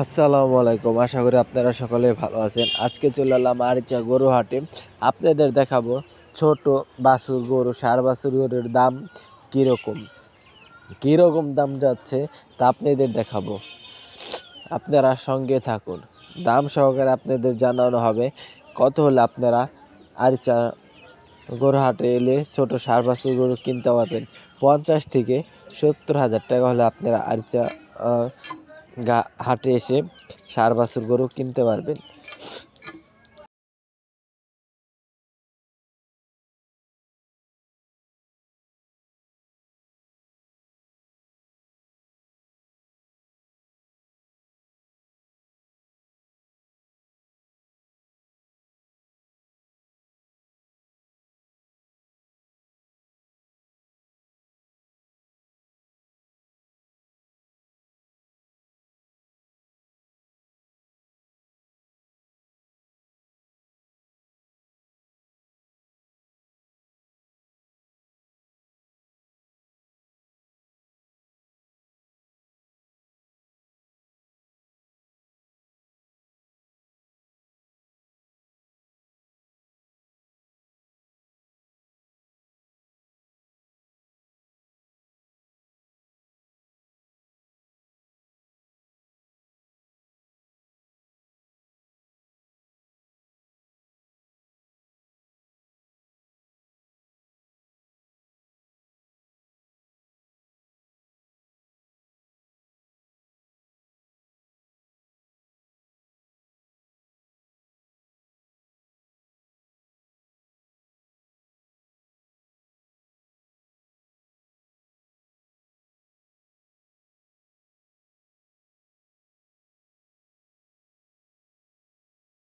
আসসালামু আলাইকুম। আশা করি আপনারা সকলে ভালো আছেন। আজকে চলে এলাম আরিচা গরু হাটে। আপনাদের দেখাবো ছোট বাছুর গরু, ষাঁড় বাছুর গরুর দাম কীরকম কীরকম দাম যাচ্ছে তা আপনাদের দেখাবো। আপনারা সঙ্গে থাকুন। দাম সহকারে আপনাদের জানানো হবে। কত হলে আপনারা আরিচা গরু হাটে এলে ছোট ষাঁড় বাছুর গরু কিনতে পারবেন। 50 থেকে 70,000 টাকা হলে আপনারা আরিচা হাটে এসে ষাঁড় বাছুর গরু কিনতে পারবেন।